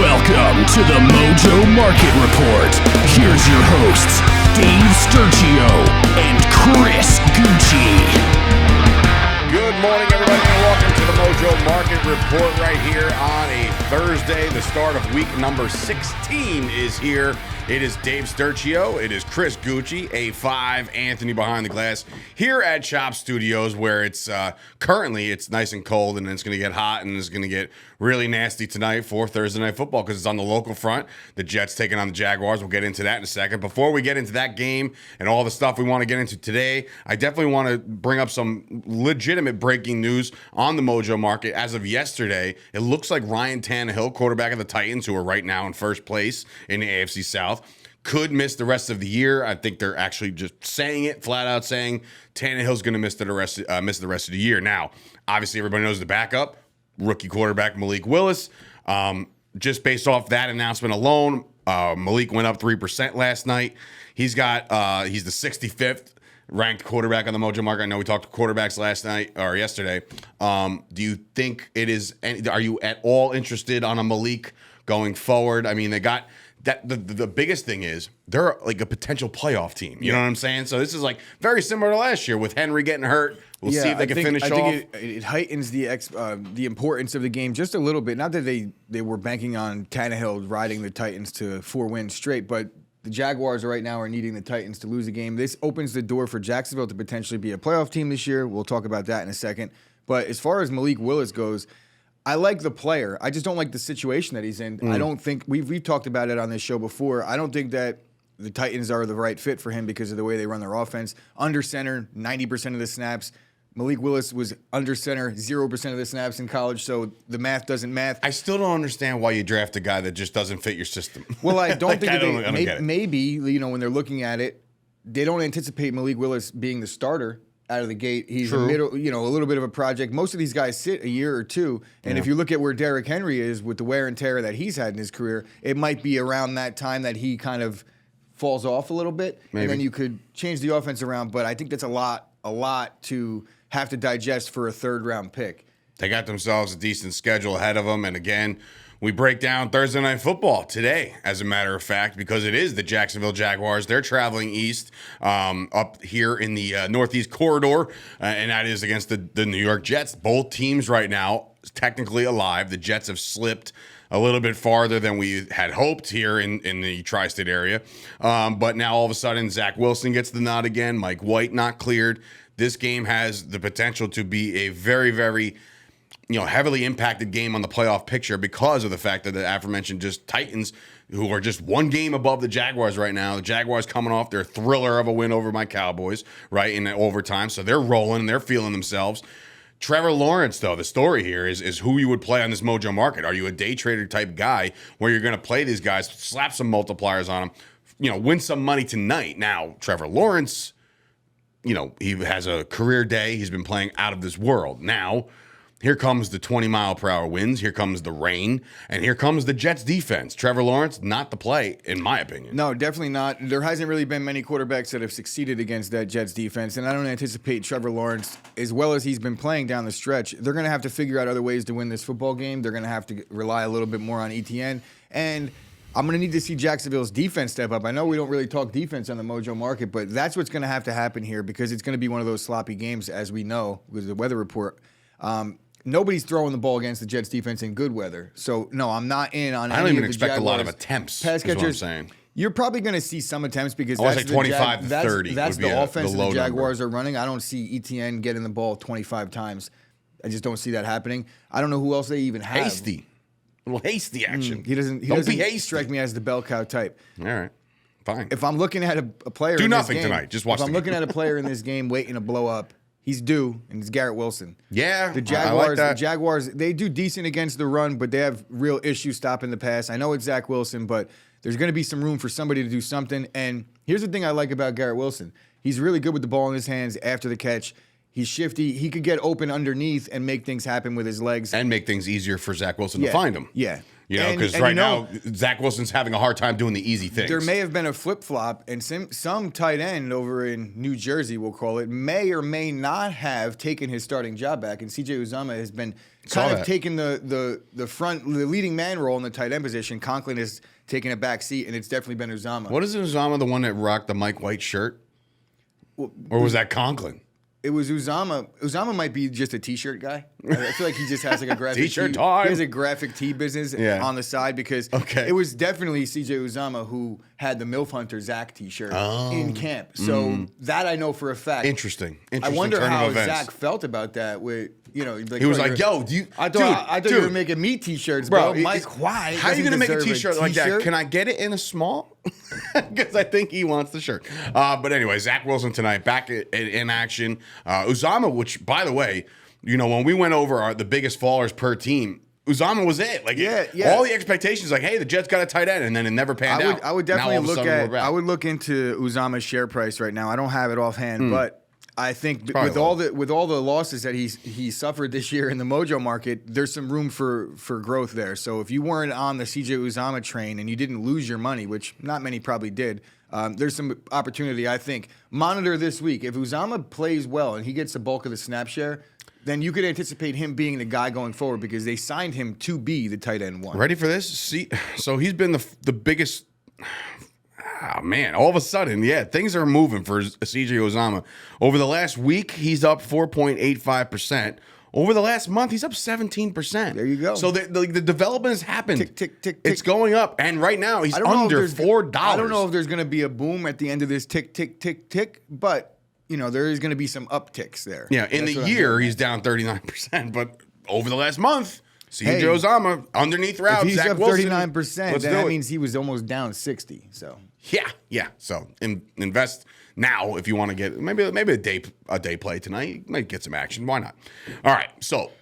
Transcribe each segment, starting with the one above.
Welcome to the Mojo Market Report. Here's your hosts, Dave Sturchio and Chris Gueci. Good morning, everybody, and welcome to the Mojo Market Report right here on a Thursday. The start of week number 16 is here. It is Dave Sturchio. It is Chris Gueci, A5, Anthony behind the glass here at Shop Studios, where it's currently it's nice and cold, and it's going to get hot, and it's going to get really nasty tonight for Thursday Night Football because it's on the local front. The Jets taking on the Jaguars. We'll get into that in a second. Before we get into that game and all the stuff we want to get into today, I definitely want to bring up some legitimate breaking news on the Mojo Market. As of yesterday, it looks like Ryan Tannehill, quarterback of the Titans, who are right now in first place in the AFC South, could miss the rest of the year. I think they're actually just saying it, flat out saying Tannehill's going to miss the rest of the year. Now, obviously, everybody knows the backup, rookie quarterback Malik Willis. Just based off that announcement alone, Malik went up 3% last night. He's the 65th ranked quarterback on the Mojo Market. I know we talked to quarterbacks last night or yesterday. Do you think it is? Are you at all interested on a Malik going forward? I mean, they got. The biggest thing is they're like a potential playoff team. You know what I'm saying? So this is like very similar to last year with Henry getting hurt. We'll see if they can finish off. I think it heightens the importance of the game just a little bit. Not that they were banking on Tannehill riding the Titans to 4 wins straight, but the Jaguars right now are needing the Titans to lose a game. This opens the door for Jacksonville to potentially be a playoff team this year. We'll talk about that in a second. But as far as Malik Willis goes, I like the player. I just don't like the situation that he's in. I don't think we've talked about it on this show before. I don't think that the Titans are the right fit for him because of the way they run their offense. Under center, 90% of the snaps. Malik Willis was under center 0% of the snaps in college, so the math doesn't math. I still don't understand why you draft a guy that just doesn't fit your system. Well, I don't think I don't get it. Maybe when they're looking at it, they don't anticipate Malik Willis being the starter out of the gate. He's a middle, a little bit of a project. Most of these guys sit a year or two, and if you look at where Derrick Henry is with the wear and tear that he's had in his career, it might be around that time that he kind of falls off a little bit, and then you could change the offense around. But I think that's a lot to have to digest for a third-round pick. They got themselves a decent schedule ahead of them, and again, we break down Thursday Night Football today, as a matter of fact, because it is the Jacksonville Jaguars. They're traveling east up here in the Northeast corridor, and that is against the New York Jets. Both teams right now technically alive. The Jets have slipped a little bit farther than we had hoped here in the tri-state area. But now all of a sudden, Zach Wilson gets the nod again. Mike White not cleared. This game has the potential to be a very, very heavily impacted game on the playoff picture because of the fact that the aforementioned just Titans, who are just one game above the Jaguars right now. The Jaguars coming off their thriller of a win over my Cowboys, right, in overtime. So they're rolling and they're feeling themselves. Trevor Lawrence, though, the story here is who you would play on this Mojo Market. Are you a day trader type guy where you're going to play these guys, slap some multipliers on them, win some money tonight? Now, Trevor Lawrence, he has a career day. He's been playing out of this world. Now, here comes the 20-mile-per-hour winds. Here comes the rain. And here comes the Jets defense. Trevor Lawrence, not the play, in my opinion. No, definitely not. There hasn't really been many quarterbacks that have succeeded against that Jets defense, and I don't anticipate Trevor Lawrence, as well as he's been playing down the stretch, they're going to have to figure out other ways to win this football game. They're going to have to rely a little bit more on ETN. And I'm going to need to see Jacksonville's defense step up. I know we don't really talk defense on the Mojo Market, but that's what's going to have to happen here because it's going to be one of those sloppy games, as we know, with the weather report. Nobody's throwing the ball against the Jets defense in good weather. So, no, I'm not in on any of the Jaguars. I don't even expect a lot of attempts, pass catchers. Is what I'm saying. You're probably going to see some attempts because that's like 25 to 30. That's the offense the the Jaguars number. are running. I don't see ETN getting the ball 25 times. I just don't see that happening. I don't know who else they even have. Hasty. A little hasty action. He doesn't be hasty. Strike me as the bell cow type. All right. Fine. If I'm looking at a player do in nothing this game, tonight. Just watch if I'm looking at a player in this game waiting to blow up, he's due, and it's Garrett Wilson. Yeah, the Jaguars. I like that. The Jaguars, they do decent against the run, but they have real issues stopping the pass. I know it's Zach Wilson, but there's going to be some room for somebody to do something. And here's the thing I like about Garrett Wilson: he's really good with the ball in his hands after the catch. He's shifty. He could get open underneath and make things happen with his legs. And make things easier for Zach Wilson to find him. Yeah. You know, because right now Zach Wilson's having a hard time doing the easy things. There may have been a flip-flop, and some tight end over in New Jersey, we'll call it, may or may not have taken his starting job back, and C.J. Uzomah has been kind of taking the leading man role in the tight end position. Conklin has taken a back seat, and it's definitely been Uzomah. What is Uzomah, the one that rocked the Mike White shirt? Or was that Conklin? It was Uzomah. Uzomah might be just a T-shirt guy. I feel like he just has like a graphic T-shirt tee. time. He has a graphic tee business on the side because it was definitely C.J. Uzomah who had the MILF Hunter Zach T-shirt in camp. So that I know for a fact. Interesting. I wonder how Zach felt about that. With like, he was like, "Yo, do you?" I thought you were making me T-shirts, bro. Mike, why? How are you gonna make a T-shirt like that? Can I get it in a small? Because I think he wants the shirt. But anyway, Zach Wilson tonight back in action. Uzomah, which by the way, you know, when we went over the biggest fallers per team, Uzomah was it. Like, all the expectations, like, hey, the Jets got a tight end, and then it never panned out. I would definitely look into Uzomah's share price right now. I don't have it offhand, but I think with all the losses that he suffered this year in the Mojo market, there's some room for growth there. So if you weren't on the CJ Uzomah train and you didn't lose your money, which not many probably did, there's some opportunity. I think monitor this week. If Uzomah plays well and he gets the bulk of the snap share, then you could anticipate him being the guy going forward because they signed him to be the tight end one. Ready for this? See, so he's been the biggest. Oh, man, all of a sudden, things are moving for C.J. Uzomah. Over the last week, he's up 4.85%. Over the last month, he's up 17%. There you go. So the development has happened. Tick, tick, tick, it's tick. going up. And right now, he's under $4. I don't know if there's going to be a boom at the end of this tick, tick, tick, tick, but, you know, there is going to be some upticks there. Yeah, in the year, he's down 39%. But over the last month, C.J. Uzomah, underneath routes, if he's Zach up Wilson, 39%, then that means he was almost down 60. So yeah. So invest now if you want to get maybe a day play tonight. You might get some action. Why not? All right. So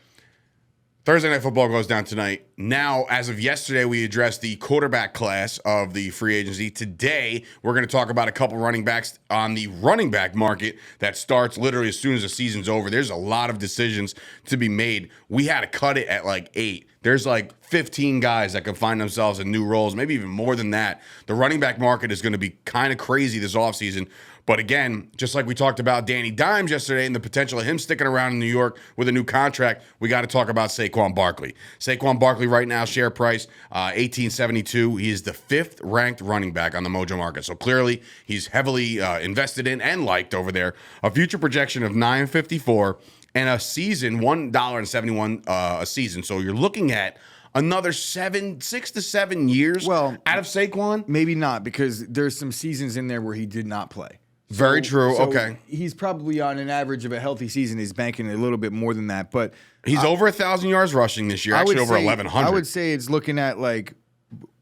Thursday Night Football goes down tonight. Now, as of yesterday, we addressed the quarterback class of the free agency. Today, we're going to talk about a couple running backs on the running back market that starts literally as soon as the season's over. There's a lot of decisions to be made. We had to cut it at like 8. There's like 15 guys that can find themselves in new roles, maybe even more than that. The running back market is going to be kind of crazy this offseason. But again, just like we talked about Danny Dimes yesterday and the potential of him sticking around in New York with a new contract, we got to talk about Saquon Barkley. Saquon Barkley right now, share price, $18.72. He is the 5th ranked running back on the Mojo market. So clearly he's heavily invested in and liked over there. A future projection of $9.54 and a season, $1.71 a season. So you're looking at another 6 to 7 years out of Saquon? Maybe not, because there's some seasons in there where he did not play. Very true. So okay. He's probably on an average of a healthy season. He's banking a little bit more than that. But he's over 1,000 yards rushing this year, actually over 1,100. I would say it's looking at like,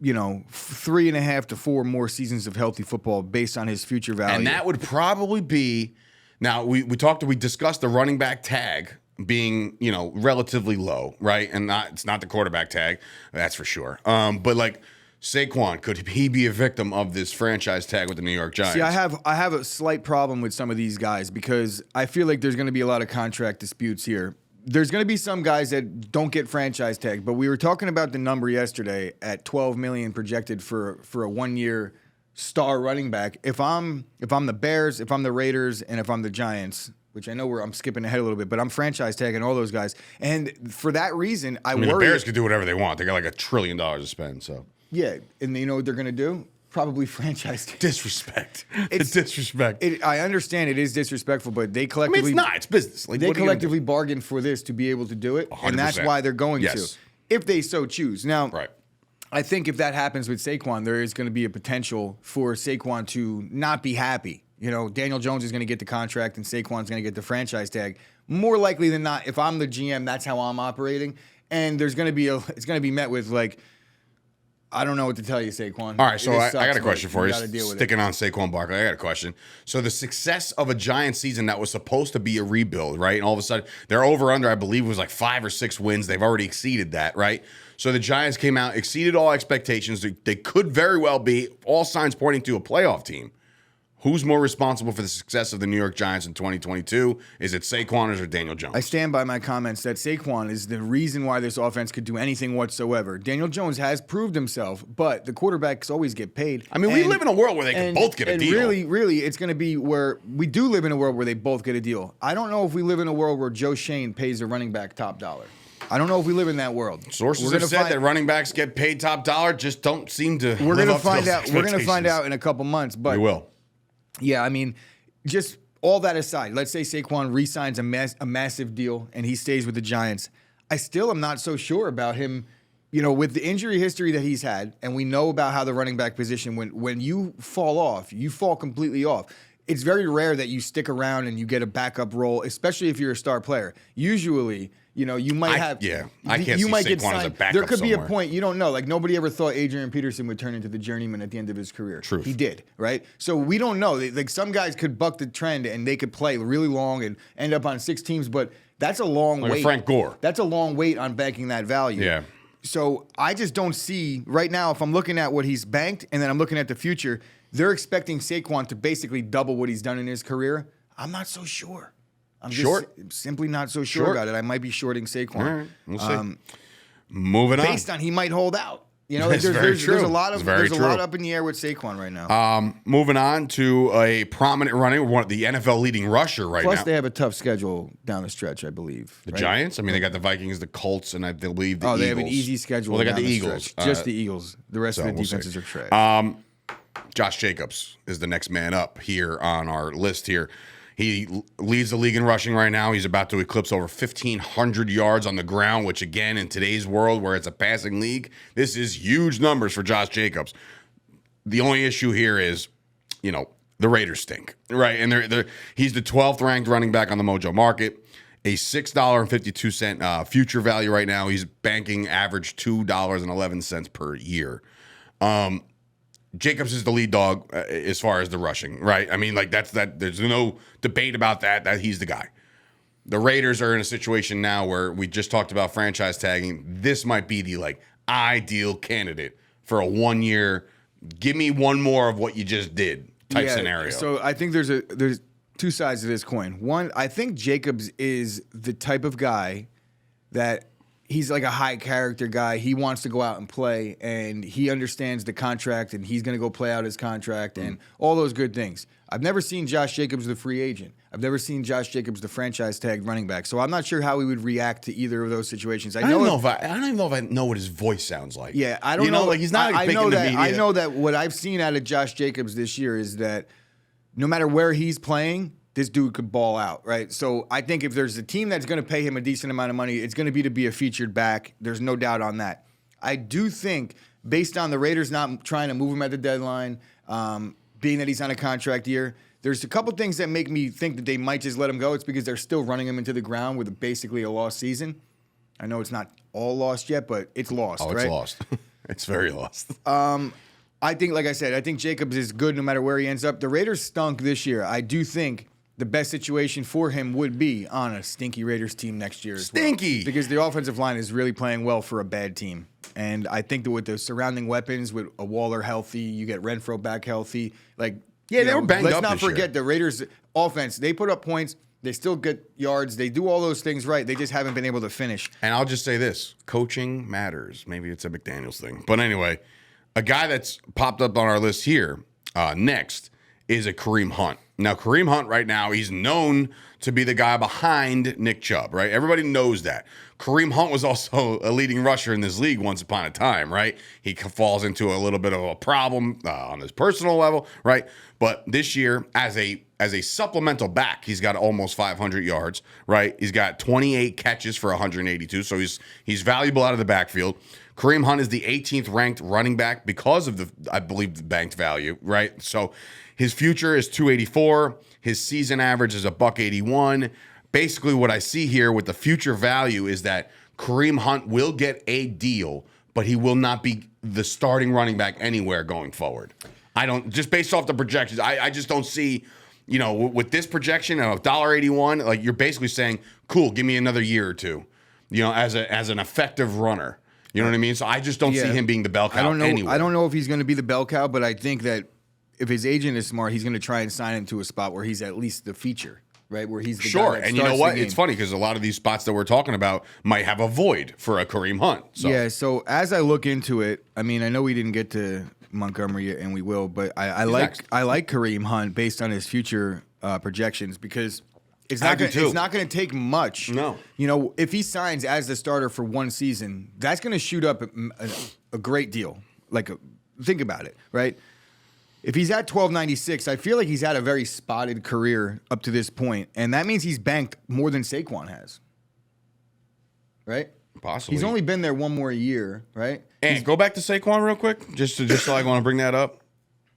3.5 to 4 more seasons of healthy football based on his future value. And that would probably be, now we discussed the running back tag being, relatively low, right? And it's not the quarterback tag, that's for sure. But like Saquon, could he be a victim of this franchise tag with the New York Giants? See, I have a slight problem with some of these guys because I feel like there's going to be a lot of contract disputes here. There's going to be some guys that don't get franchise tagged, but we were talking about the number yesterday at $12 million projected for a 1-year star running back. If I'm the Bears, if I'm the Raiders, and if I'm the Giants, which I know I'm skipping ahead a little bit, but I'm franchise tagging all those guys. And for that reason, I worry. The Bears could do whatever they want. They got like $1 trillion to spend, so. Yeah, and you know what they're going to do? Probably franchise tag. Disrespect. It's disrespect. I understand it is disrespectful, but they collectively. It's not. It's business. Like, they collectively bargained for this to be able to do it, 100%. and that's why they're going to, if they so choose. Now, right. I think if that happens with Saquon, there is going to be a potential for Saquon to not be happy. Daniel Jones is going to get the contract, and Saquon's going to get the franchise tag. More likely than not, if I'm the GM, that's how I'm operating, and there's going to be it's going to be met with like, I don't know what to tell you, Saquon. All right, so I got a question for you. Sticking on Saquon Barkley, I got a question. So the success of a Giants season that was supposed to be a rebuild, right? And all of a sudden, their over-under, I believe, was like 5 or 6 wins. They've already exceeded that, right? So the Giants came out, exceeded all expectations. They could very well be, all signs pointing to a playoff team. Who's more responsible for the success of the New York Giants in 2022? Is it Saquon or is it Daniel Jones? I stand by my comments that Saquon is the reason why this offense could do anything whatsoever. Daniel Jones has proved himself, but the quarterbacks always get paid. I mean, we live in a world where they can both get a deal. Really, it's going to be where we do live in a world where they both get a deal. I don't know if we live in a world where Joe Shane pays a running back top dollar. I don't know if we live in that world. Sources have said that running backs get paid top dollar, just don't seem to. We're going to find out. We're going to find out in a couple months. But we will. Yeah, I mean, just all that aside, let's say Saquon re-signs a massive deal and he stays with the Giants. I still am not so sure about him, with the injury history that he's had, and we know about how the running back position, when you fall off, you fall completely off. It's very rare that you stick around and you get a backup role, especially if you're a star player. Usually, you might have. Yeah, I can't you see might Saquon get signed. as a backup There could somewhere. be a point you don't know. Like nobody ever thought Adrian Peterson would turn into the journeyman at the end of his career. Truth. He did, right? So we don't know. Like some guys could buck the trend and they could play really long and end up on 6 teams, but that's a long wait. Like Frank Gore. That's a long wait on banking that value. Yeah. So I just don't see right now, if I'm looking at what he's banked and then I'm looking at the future, they're expecting Saquon to basically double what he's done in his career. I'm not so sure. I'm Short? just simply not so sure about it. I might be shorting Saquon. All right, we'll see. Moving on. Based on he might hold out. That's very true. There's a lot It's lot up in the air with Saquon right now. Moving on to a prominent running, the NFL leading rusher right Plus, now. they have a tough schedule down the stretch, I believe. The Giants? I mean, they got the Vikings, the Colts, and I believe the Eagles. They have an easy schedule. Well, they got down the stretch. Eagles. Just the Eagles. The rest of the we'll defenses see. are trash. Josh Jacobs is the next man up here on our list here. He leads the league in rushing right now. He's about to eclipse over 1,500 yards on the ground, which, again, in today's world where it's a passing league, this is huge numbers for Josh Jacobs. The only issue here is, the Raiders stink, right? And he's the 12th ranked running back on the Mojo Market, a $6.52 future value right now. He's banking average $2.11 per year. Jacobs is the lead dog as far as the rushing, right? I mean, that's that. There's no debate about that he's the guy. The Raiders are in a situation now where we just talked about franchise tagging. This might be the ideal candidate for a 1 year, give me one more of what you just did type scenario. So I think there's 2 sides to this coin. One, I think Jacobs is the type of guy that he's like a high character guy. He wants to go out and play, and he understands the contract, and he's going to go play out his contract and all those good things. I've never seen Josh Jacobs the free agent. I've never seen Josh Jacobs the franchise tagged running back. So I'm not sure how he would react to either of those situations. I don't even know if I know what his voice sounds like. Yeah, I don't know. He's not big in the media. I know that what I've seen out of Josh Jacobs this year is that no matter where he's playing, this dude could ball out, right? So I think if there's a team that's going to pay him a decent amount of money, it's going to be a featured back. There's no doubt on that. I do think, based on the Raiders not trying to move him at the deadline, being that he's on a contract year, there's a couple things that make me think that they might just let him go. It's because they're still running him into the ground with basically a lost season. I know it's not all lost yet, but it's lost, right? It's lost. It's very lost. I think, like I said, I think Jacobs is good no matter where he ends up. The Raiders stunk this year. I do think the best situation for him would be on a stinky Raiders team next year as well. Stinky! Because the offensive line is really playing well for a bad team. And I think that with the surrounding weapons, with a Waller healthy, you get Renfro back healthy. They were banged up Let's not this year. forget the Raiders offense. They put up points. They still get yards. They do all those things right. They just haven't been able to finish. And I'll just say this. Coaching matters. Maybe it's a McDaniels thing. But anyway, a guy that's popped up on our list here next is a Kareem Hunt. Now, Kareem Hunt right now, he's known to be the guy behind Nick Chubb, right? Everybody knows that. Kareem Hunt was also a leading rusher in this league once upon a time, right? He falls into a little bit of a problem on his personal level, right? But this year, as a supplemental back, he's got almost 500 yards, right? He's got 28 catches for 182, so he's valuable out of the backfield. Kareem Hunt is the 18th ranked running back because of the banked value, right? So his future is 284. His season average is $181. Basically, what I see here with the future value is that Kareem Hunt will get a deal, but he will not be the starting running back anywhere going forward. Just based off the projections, I just don't see, with this projection of $1.81, you're basically saying, cool, give me another year or two, as an effective runner. You know what I mean? So I just don't see him being the bell cow anywhere. I don't know if he's going to be the bell cow, but I think that if his agent is smart, he's going to try and sign him to a spot where he's at least the feature, right? Where he's the Sure. guy that And you know starts what? the game. It's funny because a lot of these spots that we're talking about might have a void for a Kareem Hunt. So. Yeah, so as I look into it, I mean, I know we didn't get to Montgomery yet, and we will, but I like Kareem Hunt based on his future projections because it's not going to take much. No. You know, if he signs as the starter for one season, that's going to shoot up a great deal. Think about it, right? If he's at 1296, I feel like he's had a very spotted career up to this point, and that means he's banked more than Saquon has. Right? Possibly. He's only been there one more year, right? And go back to Saquon real quick, just so I want to bring that up.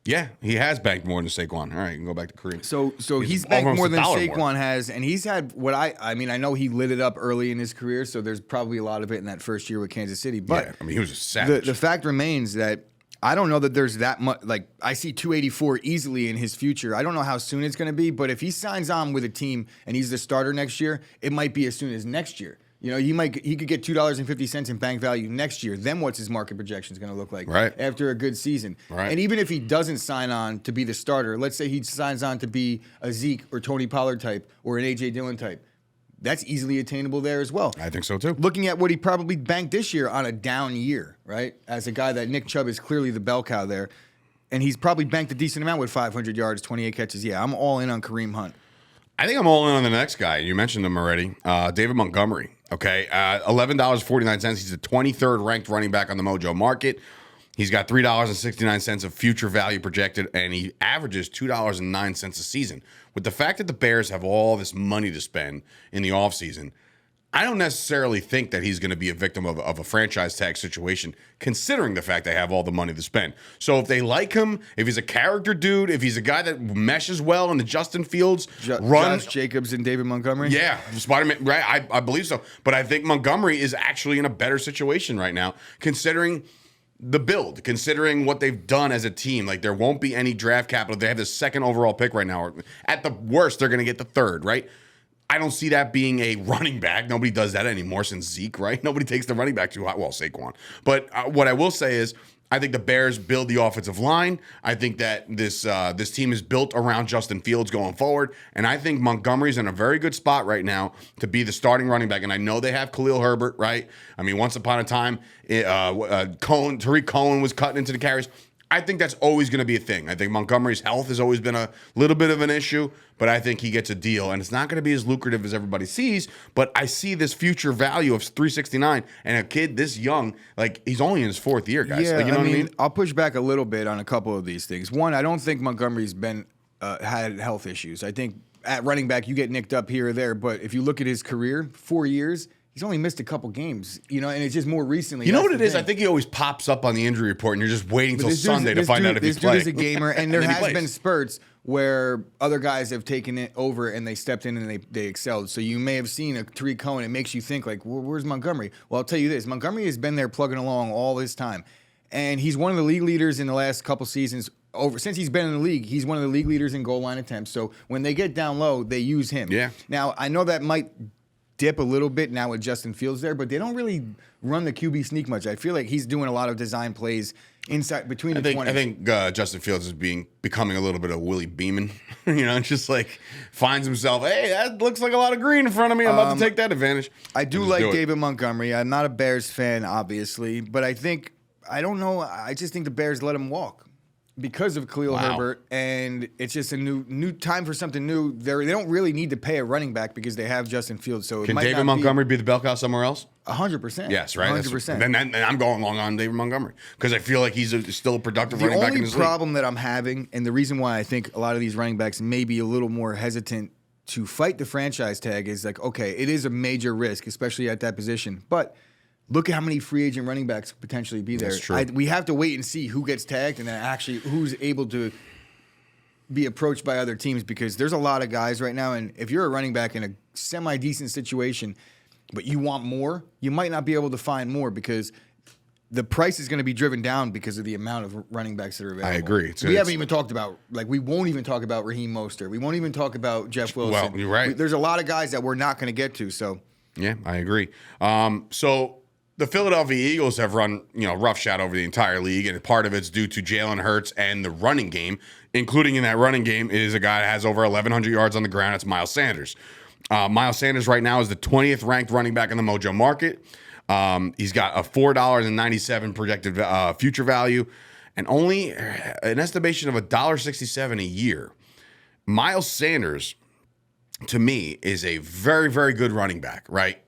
Yeah, he has banked more than Saquon. All right, you can go back to Kareem. So he's banked more than Saquon more. has, and he's had I mean, I know he lit it up early in his career, so there's probably a lot of it in that first year with Kansas City. But yeah, I mean, he was a savage. The fact remains that I don't know that there's that much. Like, I see 284 easily in his future. I don't know how soon it's going to be, but if he signs on with a team and he's the starter next year, it might be as soon as next year. You know, he could get $2.50 in bank value next year. Then what's his market projections going to look like after a good season? Right. And even if he doesn't sign on to be the starter, let's say he signs on to be a Zeke or Tony Pollard type or an A.J. Dillon type, that's easily attainable there as well. I think so too. Looking at what he probably banked this year on a down year, right? As a guy that Nick Chubb is clearly the bell cow there, and he's probably banked a decent amount with 500 yards, 28 catches. Yeah, I'm all in on Kareem Hunt. I think I'm all in on the next guy. You mentioned him already, David Montgomery. Okay, $11.49. He's the 23rd ranked running back on the Mojo Market. He's got $3.69 of future value projected, and he averages $2.09 a season. With the fact that the Bears have all this money to spend in the offseason, I don't necessarily think that he's going to be a victim of a franchise tag situation, considering the fact they have all the money to spend. So if they like him, if he's a character dude, if he's a guy that meshes well in the Justin Fields run. Josh Jacobs and David Montgomery? Yeah, Spider-Man, right? I believe so. But I think Montgomery is actually in a better situation right now, considering the build, considering what they've done as a team. Like, there won't be any draft capital. They have the second overall pick right now. At the worst, they're going to get the third, right? I don't see that being a running back. Nobody does that anymore since Zeke, right? Nobody takes the running back too high. Well, Saquon. But what I will say is, I think the Bears build the offensive line. I think that this team is built around Justin Fields going forward. And I think Montgomery's in a very good spot right now to be the starting running back. And I know they have Khalil Herbert, right? I mean, once upon a time, Tariq Cohen was cutting into the carries. I think that's always going to be a thing. I think Montgomery's health has always been a little bit of an issue, but I think he gets a deal, and it's not going to be as lucrative as everybody sees, but I see this future value of $369, and a kid this young, like, he's only in his fourth year, guys. Yeah, like, you know what I mean? I'll push back a little bit on a couple of these things. One, I don't think Montgomery's been had health issues. I think at running back, you get nicked up here or there, but if you look at his career, 4 years, he's only missed a couple games, you know, and it's just more recently. You know what it is? I think he always pops up on the injury report, and you're just waiting till Sunday to find out if he's playing. This dude is a gamer, and there has been spurts where other guys have taken it over and they stepped in and they excelled. So you may have seen a Tariq Cohen. It makes you think, like, where's Montgomery? Well, I'll tell you this. Montgomery has been there plugging along all this time, and he's one of the league leaders in the last couple seasons. Since he's been in the league, he's one of the league leaders in goal line attempts. So when they get down low, they use him. Yeah. Now, I know that might dip a little bit now with Justin Fields there, but they don't really run the QB sneak much. I feel like he's doing a lot of design plays inside between the 20s. I think Justin Fields is becoming a little bit of Willie Beeman. You know, just like finds himself, hey, that looks like a lot of green in front of me. I'm about to take that advantage. I do like David Montgomery. I'm not a Bears fan, obviously, but I don't know. I just think the Bears let him walk because of Khalil Herbert, and it's just a new time for something new. They don't really need to pay a running back because they have Justin Fields. So can David Montgomery be the bell cow somewhere else? 100%. Yes, right. 100%. Then I'm going along on David Montgomery because I feel like he's still a productive running back in his league. The only problem that I'm having, and the reason why I think a lot of these running backs may be a little more hesitant to fight the franchise tag is like, okay, it is a major risk, especially at that position, but look at how many free agent running backs could potentially be there. That's true. We have to wait and see who gets tagged and then actually who's able to be approached by other teams, because there's a lot of guys right now, and if you're a running back in a semi-decent situation, but you want more, you might not be able to find more because the price is going to be driven down because of the amount of running backs that are available. I agree. We haven't even talked about, we won't even talk about Raheem Mostert. We won't even talk about Jeff Wilson. Well, you're right. There's a lot of guys that we're not going to get to, so. Yeah, I agree. So the Philadelphia Eagles have run, roughshod over the entire league, and part of it's due to Jalen Hurts and the running game, including in that running game is a guy that has over 1,100 yards on the ground. It's Miles Sanders. Miles Sanders right now is the 20th ranked running back in the Mojo Market. He's got a $4.97 projected future value and only an estimation of $1.67 a year. Miles Sanders, to me, is a very, very good running back, right?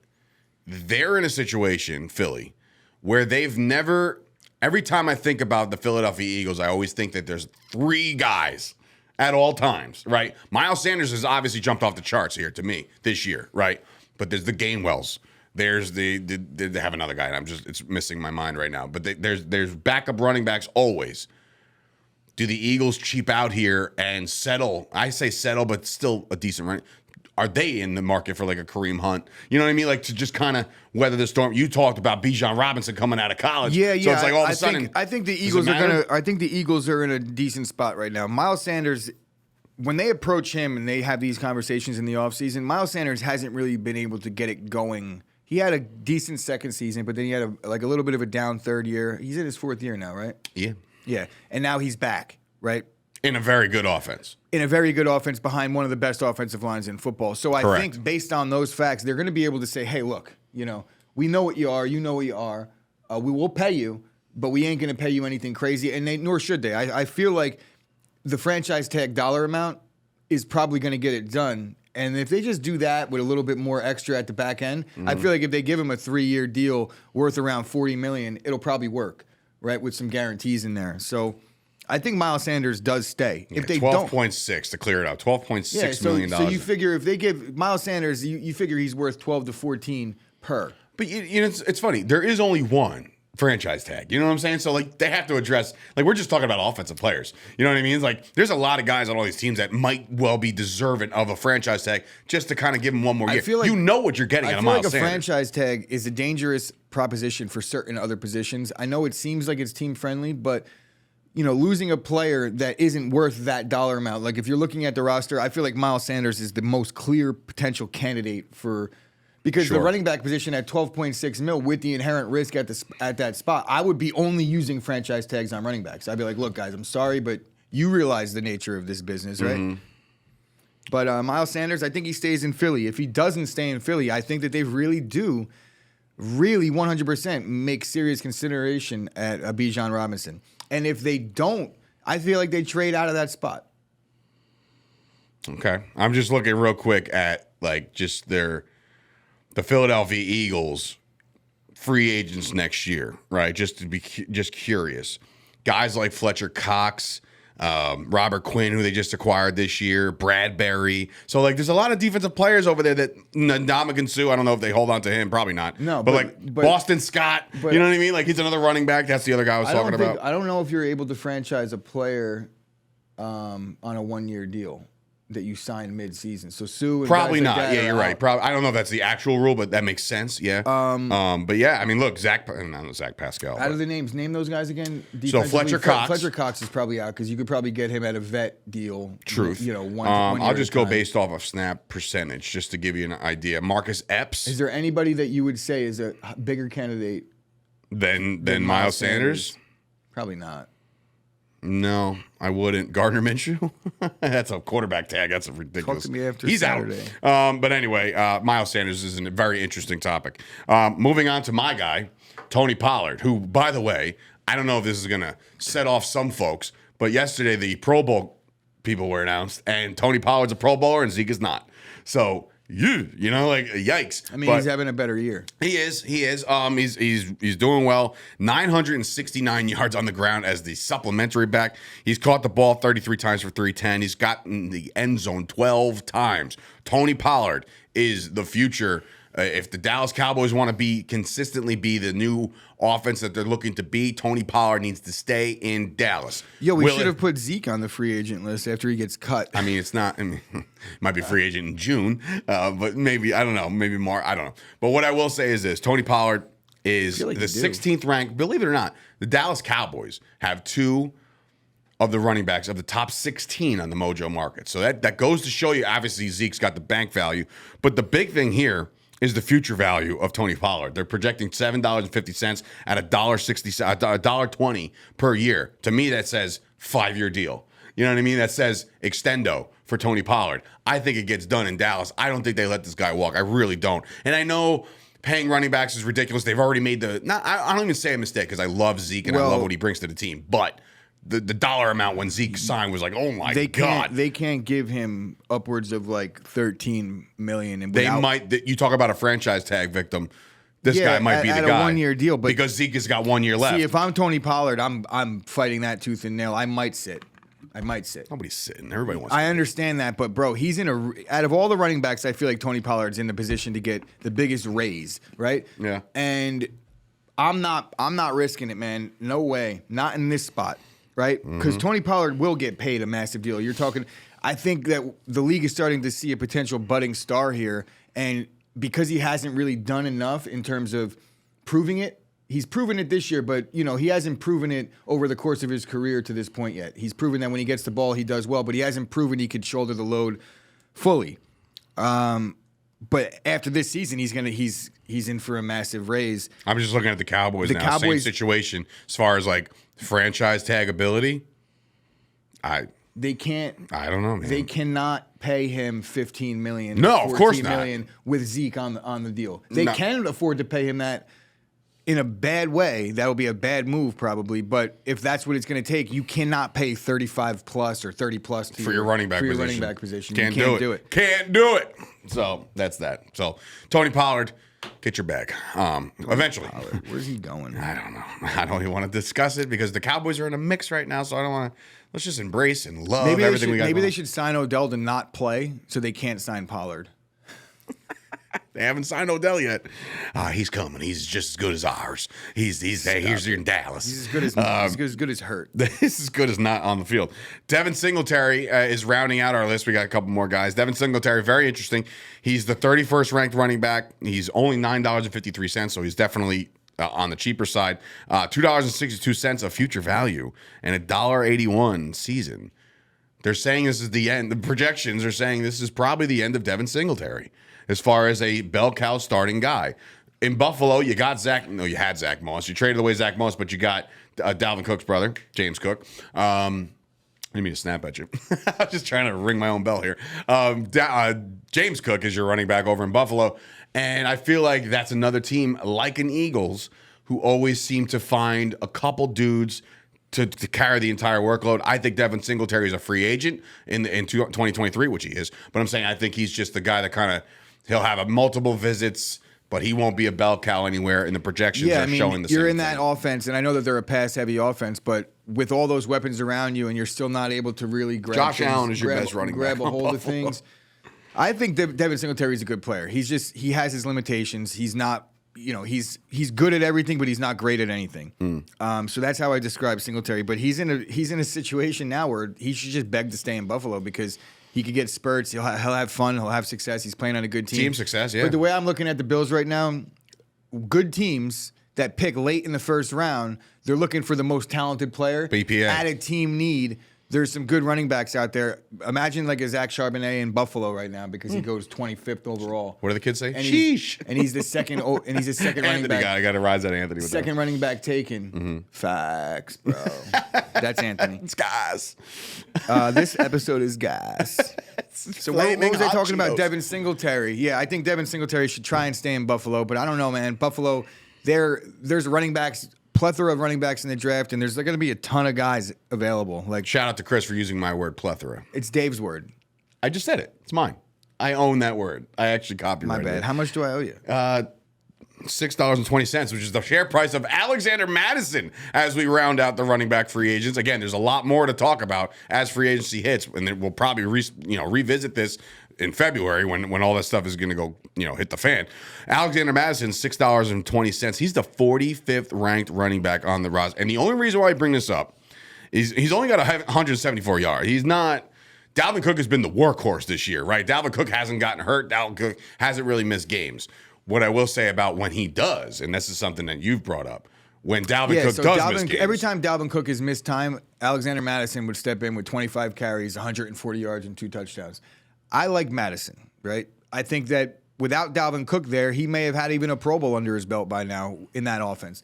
They're in a situation, Philly, where they've never, every time I think about the Philadelphia Eagles, I always think that there's three guys at all times, right? Miles Sanders has obviously jumped off the charts here to me this year, right? But there's the Gainwells. There's they have another guy, and it's missing my mind right now. But there's backup running backs always. Do the Eagles cheap out here and settle? I say settle, but still a decent run. Are they in the market for like a Kareem Hunt? You know what I mean? Like to just kind of weather the storm. You talked about Bijan Robinson coming out of college. Yeah. So it's like all of a sudden. I think the Eagles I think the Eagles are in a decent spot right now. Miles Sanders, when they approach him and they have these conversations in the offseason, Miles Sanders hasn't really been able to get it going. He had a decent second season, but then he had a little bit of a down third year. He's in his fourth year now, right? Yeah. Yeah. And now he's back, right? In a very good offense. In a very good offense behind one of the best offensive lines in football. So I think based on those facts, they're going to be able to say, hey, look, we know what you are. You know what you are. We will pay you, but we ain't going to pay you anything crazy. And nor should they. I feel like the franchise tag dollar amount is probably going to get it done. And if they just do that with a little bit more extra at the back end, I feel like if they give him a 3-year deal worth around $40 million, it'll probably work, right, with some guarantees in there. So I think Miles Sanders does stay. Yeah, if they 12.6 to clear it out, $12.6 million. So you figure if they give Miles Sanders, you figure he's worth 12 to 14 per. But it's funny. There is only one franchise tag. You know what I'm saying? So like they have to address, like we're just talking about offensive players. You know what I mean? It's like there's a lot of guys on all these teams that might well be deserving of a franchise tag just to kind of give them one more year. I feel like, you know what you're getting out of Miles Sanders. I feel like a franchise tag is a dangerous proposition for certain other positions. I know it seems like it's team friendly, but losing a player that isn't worth that dollar amount. Like if you're looking at the roster, I feel like Miles Sanders is the most clear potential candidate for. Because the running back position at 12.6 mil with the inherent risk at that spot, I would be only using franchise tags on running backs. I'd be like, look, guys, I'm sorry, but you realize the nature of this business, right? Mm-hmm. But Miles Sanders, I think he stays in Philly. If he doesn't stay in Philly, I think that they really 100% make serious consideration at Bijan Robinson. And if they don't, I feel like they trade out of that spot. Okay. I'm just looking real quick at like just the Philadelphia Eagles free agents next year, right? Just to be curious. Guys like Fletcher Cox, Robert Quinn, who they just acquired this year, Bradbury. So, like, there's a lot of defensive players over there that Ndamukong Suh, I don't know if they hold on to him. Probably not. No, but Boston Scott, you know what I mean? Like, he's another running back. That's the other guy I was talking about. I don't know if you're able to franchise a player on a 1-year deal that you signed mid-season. So Sue and probably not. Yeah, you're right. Probably. I don't know if that's the actual rule, but that makes sense. Yeah. But yeah, I mean, look, Zach Pascal. Out of the names, name those guys again. So Fletcher Cox. Fletcher Cox is probably out because you could probably get him at a vet deal. Truth. I'll just go based off of snap percentage just to give you an idea. Marcus Epps. Is there anybody that you would say is a bigger candidate than Miles Sanders? Probably not. No, I wouldn't. Gardner Minshew? That's a quarterback tag. That's a ridiculous. Talk to me after He's Saturday. Out. But anyway, Miles Sanders is a very interesting topic. Moving on to my guy, Tony Pollard, who, by the way, I don't know if this is going to set off some folks, but yesterday the Pro Bowl people were announced, and Tony Pollard's a Pro Bowler and Zeke is not. So, yikes. I mean, he's having a better year. He is. He's doing well. 969 yards on the ground as the supplementary back. He's caught the ball 33 times for 310. He's gotten the end zone 12 times. Tony Pollard is the future. If the Dallas Cowboys want to consistently be the new offense that they're looking to be, Tony Pollard needs to stay in Dallas. We should have put Zeke on the free agent list after he gets cut. I mean, it's not. I mean, might be free agent in June, but maybe I don't know. Maybe more. I don't know. But what I will say is this: Tony Pollard is the 16th ranked. Believe it or not, the Dallas Cowboys have 2 of the running backs of the top 16 on the Mojo Market. So that goes to show you. Obviously, Zeke's got the bank value, but the big thing here. is the future value of Tony Pollard. They're projecting $7.50 at $1.20 per year. To me, that says 5-year deal. You know what I mean? That says extendo for Tony Pollard. I think it gets done in Dallas. I don't think they let this guy walk. I really don't. And I know paying running backs is ridiculous. They've already made I don't even say a mistake because I love Zeke and I love what he brings to the team. But the dollar amount when Zeke signed was like, oh my God. They can't give him upwards of like $13 million. And they might. You talk about a franchise tag victim. This guy might be the guy. At a 1-year deal. But because Zeke has got 1 year left. See, if I'm Tony Pollard, I'm fighting that tooth and nail. I might sit. Nobody's sitting. Everybody wants. I understand that, but bro, he's out of all the running backs, I feel like Tony Pollard's in the position to get the biggest raise, right? Yeah. And I'm not risking it, man. No way. Not in this spot, right? Because Tony Pollard will get paid a massive deal. You're talking. I think that the league is starting to see a potential budding star here, and because he hasn't really done enough in terms of proving it. He's proven it this year, but he hasn't proven it over the course of his career to this point yet. He's proven that when he gets the ball, he does well, but he hasn't proven he could shoulder the load fully. But after this season, he's in for a massive raise. I'm just looking at the Cowboys now. Same situation as far as like franchise tag ability. They can't. I don't know, man. They cannot pay him $15 million. No, of course not. $14 million with Zeke on the deal. They can afford to pay him that. In a bad way, that will be a bad move probably. But if that's what it's going to take, you cannot pay 35 plus or 30 plus for your running back position. Can't do it. Can't do it. So that's that. So Tony Pollard, get your bag. Eventually. Where's he going? I don't know. I don't even want to discuss it because the Cowboys are in a mix right now. So I don't want to. Let's just embrace and love everything we got. Maybe they should sign Odell to not play so they can't sign Pollard. They haven't signed Odell yet. He's coming. He's just as good as ours. He's here in Dallas. He's as good as hurt. This is good as not on the field. Devin Singletary is rounding out our list. We got a couple more guys. Devin Singletary, very interesting. He's the 31st ranked running back. He's only $9.53, so he's definitely on the cheaper side. $2.62 of future value and $1.81 season. They're saying this is the end. The projections are saying this is probably the end of Devin Singletary as far as a bell cow starting guy. In Buffalo, you got you had Zach Moss. You traded away Zach Moss, but you got Dalvin Cook's brother, James Cook. I didn't mean to snap at you. I was just trying to ring my own bell here. James Cook is your running back over in Buffalo. And I feel like that's another team like an Eagles who always seem to find a couple dudes to carry the entire workload. I think Devin Singletary is a free agent in 2023, which he is. But I'm saying I think he's just the guy that he'll have multiple visits, but he won't be a bell cow anywhere. And the projections are showing the same you're in thing. that offense, and I know that they're a pass-heavy offense, but with all those weapons around you, and you're still not able to really grab Allen is your best running back. Grab a hold of things. I think Devin Singletary is a good player. He has his limitations. He's not. He's good at everything, but he's not great at anything. So that's how I describe Singletary. But he's in a situation now where he should just beg to stay in Buffalo because he could get spurts. He'll have fun. He'll have success. He's playing on a good team. Team success, yeah. But the way I'm looking at the Bills right now, good teams that pick late in the first round, they're looking for the most talented player. BPA. At a team need. There's some good running backs out there. Imagine like a Zach Charbonnet in Buffalo right now because he goes 25th overall. What do the kids say? And Sheesh. He's the second. And he's the second running back. I got to rise that Anthony. With second that. running back taken. Facts, bro. That's Anthony. It's gas. This episode is gas. So what was I talking about? Devin Singletary. Yeah, I think Devin Singletary should try and stay in Buffalo, but I don't know, man. Buffalo, there's running backs. Plethora of running backs in the draft, and there's going to be a ton of guys available. Like, shout out to Chris for using my word plethora. It's Dave's word. I just said it. It's mine. I own that word. I actually copyrighted it. My bad. How much do I owe you? $6.20, which is the share price of Alexander Mattison as we round out the running back free agents. Again, there's a lot more to talk about as free agency hits, and then we'll probably revisit this in February when all that stuff is going to go, hit the fan. Alexander Mattison, $6.20. He's the 45th ranked running back on the roster. And the only reason why I bring this up is he's only got 174 yards. He's not. Dalvin Cook has been the workhorse this year, right? Dalvin Cook hasn't gotten hurt. Dalvin Cook hasn't really missed games. What I will say about when he does, and this is something that you've brought up, when Dalvin Cook does miss games. Every time Dalvin Cook has missed time, Alexander Mattison would step in with 25 carries, 140 yards, and 2 touchdowns. I like Madison, right? I think that without Dalvin Cook there, he may have had even a Pro Bowl under his belt by now in that offense.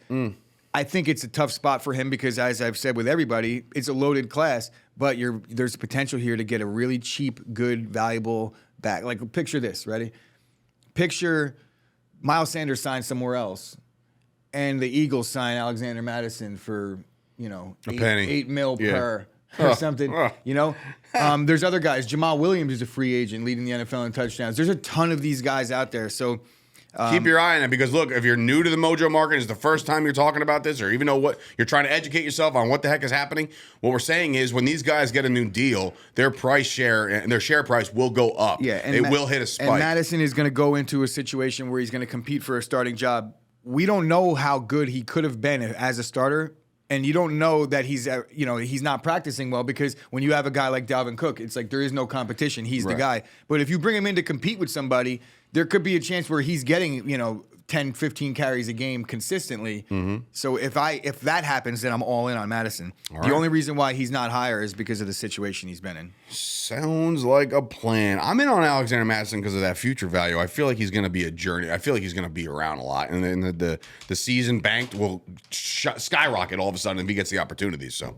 I think it's a tough spot for him because, as I've said with everybody, it's a loaded class, but there's potential here to get a really cheap, good, valuable back. Like, picture this, ready? Picture Miles Sanders signed somewhere else, and the Eagles sign Alexander Madison for, a penny. $8 million per or something, There's other guys. Jamal Williams is a free agent leading the NFL in touchdowns. There's a ton of these guys out there, so... keep your eye on it because, look, if you're new to the Mojo Market, it's the first time you're talking about this or even know what you're trying to educate yourself on what the heck is happening, what we're saying is when these guys get a new deal, their price share and their share price will go up. Yeah, and it will hit a spike. And Madison is going to go into a situation where he's going to compete for a starting job. We don't know how good he could have been as a starter. And you don't know that he's not practicing well because when you have a guy like Dalvin Cook, it's like there is no competition. He's the guy. But if you bring him in to compete with somebody, there could be a chance where he's getting, 10, 15 carries a game consistently. So if that happens, then I'm all in on Madison. The only reason why he's not higher is because of the situation he's been in. Sounds like a plan. I'm in on Alexander Madison because of that future value. I feel like he's going to be a journey. I feel like he's going to be around a lot. And then the season banked will skyrocket all of a sudden if he gets the opportunity. So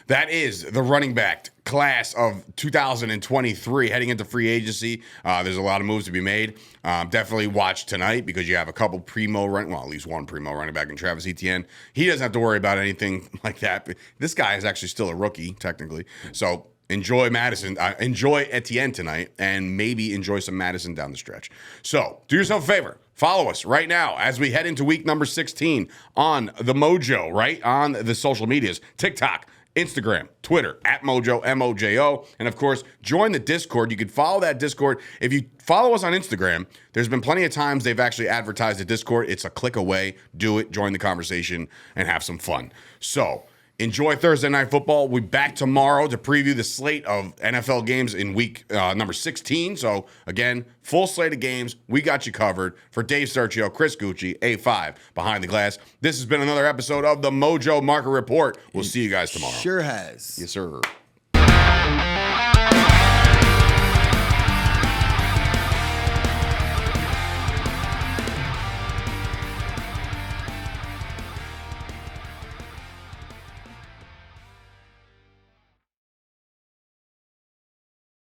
that is the running back class of 2023 heading into free agency. There's a lot of moves to be made. Definitely watch tonight because you have a couple at least one primo running back in Travis Etienne. He doesn't have to worry about anything like that. This guy is actually still a rookie, technically. So enjoy Madison. Enjoy Etienne tonight and maybe enjoy some Madison down the stretch. So do yourself a favor. Follow us right now as we head into week number 16 on the Mojo, right? On the social medias, TikTok, Instagram, Twitter, @Mojo, MOJO. And of course, join the Discord. You can follow that Discord. If you follow us on Instagram, there's been plenty of times they've actually advertised the Discord. It's a click away. Do it, join the conversation, and have some fun. So enjoy Thursday Night Football. We'll be back tomorrow to preview the slate of NFL games in week number 16. So, again, full slate of games. We got you covered. For Dave Sturchio, Chris Gueci, A5 Behind the Glass. This has been another episode of the Mojo Market Report. We'll see you guys tomorrow. Sure has. Yes, sir.